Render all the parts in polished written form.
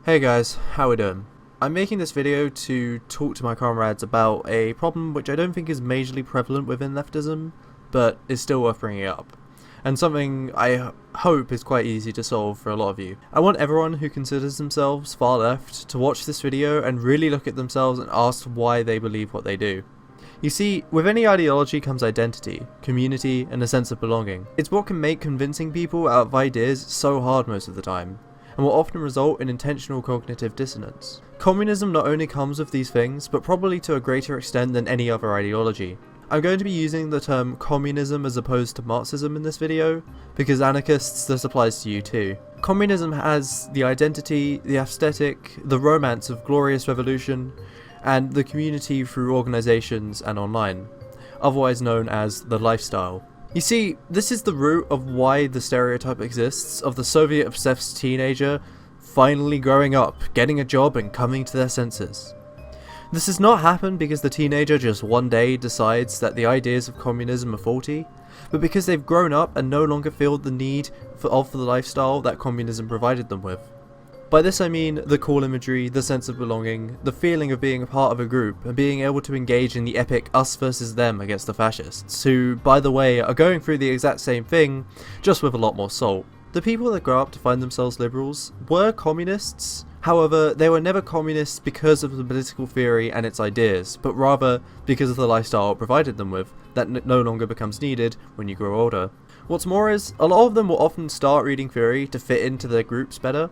Hey guys, how we doing? I'm making this video to talk to my comrades about a problem which I don't think is majorly prevalent within leftism, but is still worth bringing up, and something I hope is quite easy to solve for a lot of you. I want everyone who considers themselves far left to watch this video and really look at themselves and ask why they believe what they do. You see, with any ideology comes identity, community, and a sense of belonging. It's what can make convincing people out of ideas so hard most of the time, and will often result in intentional cognitive dissonance. Communism not only comes with these things, but probably to a greater extent than any other ideology. I'm going to be using the term communism as opposed to Marxism in this video, because anarchists, this applies to you too. Communism has the identity, the aesthetic, the romance of glorious revolution, and the community through organisations and online, otherwise known as the lifestyle. You see, this is the root of why the stereotype exists of the Soviet-obsessed teenager finally growing up, getting a job and coming to their senses. This does not happen because the teenager just one day decides that the ideas of communism are faulty, but because they've grown up and no longer feel the need for the lifestyle that communism provided them with. By this I mean the cool imagery, the sense of belonging, the feeling of being a part of a group, and being able to engage in the epic us versus them against the fascists, who, by the way, are going through the exact same thing, just with a lot more salt. The people that grow up to find themselves liberals were communists, however, they were never communists because of the political theory and its ideas, but rather because of the lifestyle it provided them with, that no longer becomes needed when you grow older. What's more is, a lot of them will often start reading theory to fit into their groups better,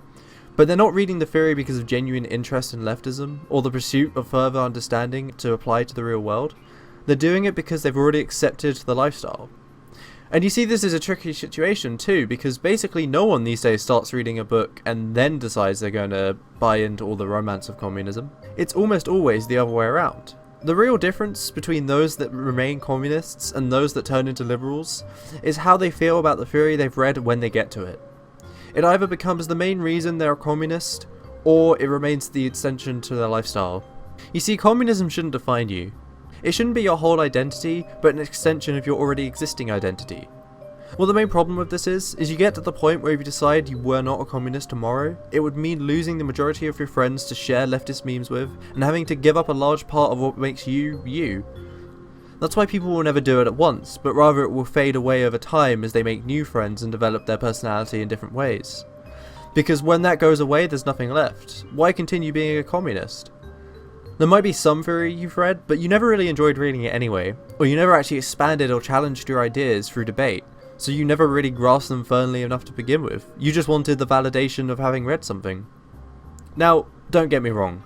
but they're not reading the theory because of genuine interest in leftism, or the pursuit of further understanding to apply to the real world. They're doing it because they've already accepted the lifestyle. And you see, this is a tricky situation too, because basically no one these days starts reading a book and then decides they're going to buy into all the romance of communism. It's almost always the other way around. The real difference between those that remain communists and those that turn into liberals is how they feel about the theory they've read when they get to it. It either becomes the main reason they're a communist, or it remains the extension to their lifestyle. You see, communism shouldn't define you. It shouldn't be your whole identity, but an extension of your already existing identity. Well, the main problem with this is you get to the point where if you decide you were not a communist tomorrow, it would mean losing the majority of your friends to share leftist memes with, and having to give up a large part of what makes you, you. That's why people will never do it at once, but rather it will fade away over time as they make new friends and develop their personality in different ways. Because when that goes away, there's nothing left. Why continue being a communist? There might be some theory you've read, but you never really enjoyed reading it anyway, or you never actually expanded or challenged your ideas through debate, so you never really grasped them firmly enough to begin with. You just wanted the validation of having read something. Now, don't get me wrong.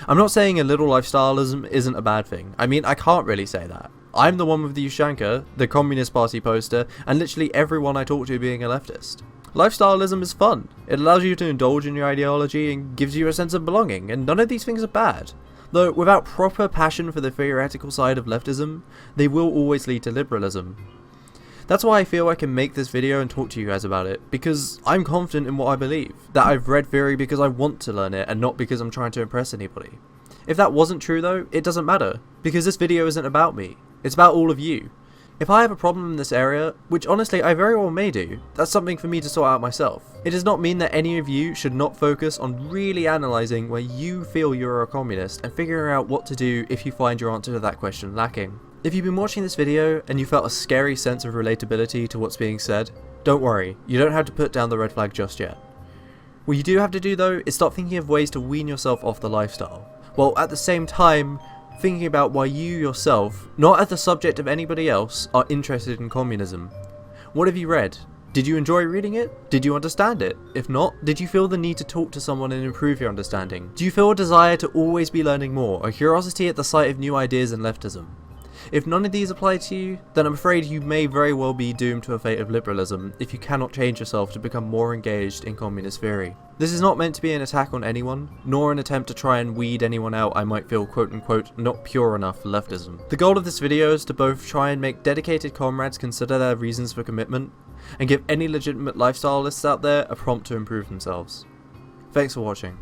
I'm not saying a little lifestyleism isn't a bad thing. I mean, I can't really say that. I'm the one with the Ushanka, the Communist Party poster, and literally everyone I talk to being a leftist. Lifestyleism is fun. It allows you to indulge in your ideology and gives you a sense of belonging, and none of these things are bad. Though, without proper passion for the theoretical side of leftism, they will always lead to liberalism. That's why I feel I can make this video and talk to you guys about it, because I'm confident in what I believe, that I've read theory because I want to learn it and not because I'm trying to impress anybody. If that wasn't true though, it doesn't matter, because this video isn't about me, it's about all of you. If I have a problem in this area, which honestly I very well may do, that's something for me to sort out myself. It does not mean that any of you should not focus on really analysing where you feel you're a communist and figuring out what to do if you find your answer to that question lacking. If you've been watching this video and you felt a scary sense of relatability to what's being said, don't worry, you don't have to put down the red flag just yet. What you do have to do though is start thinking of ways to wean yourself off the lifestyle, while at the same time thinking about why you yourself, not as the subject of anybody else, are interested in communism. What have you read? Did you enjoy reading it? Did you understand it? If not, did you feel the need to talk to someone and improve your understanding? Do you feel a desire to always be learning more, a curiosity at the sight of new ideas in leftism? If none of these apply to you, then I'm afraid you may very well be doomed to a fate of liberalism if you cannot change yourself to become more engaged in communist theory. This is not meant to be an attack on anyone, nor an attempt to try and weed anyone out I might feel quote unquote not pure enough for leftism. The goal of this video is to both try and make dedicated comrades consider their reasons for commitment, and give any legitimate lifestyleists out there a prompt to improve themselves. Thanks for watching.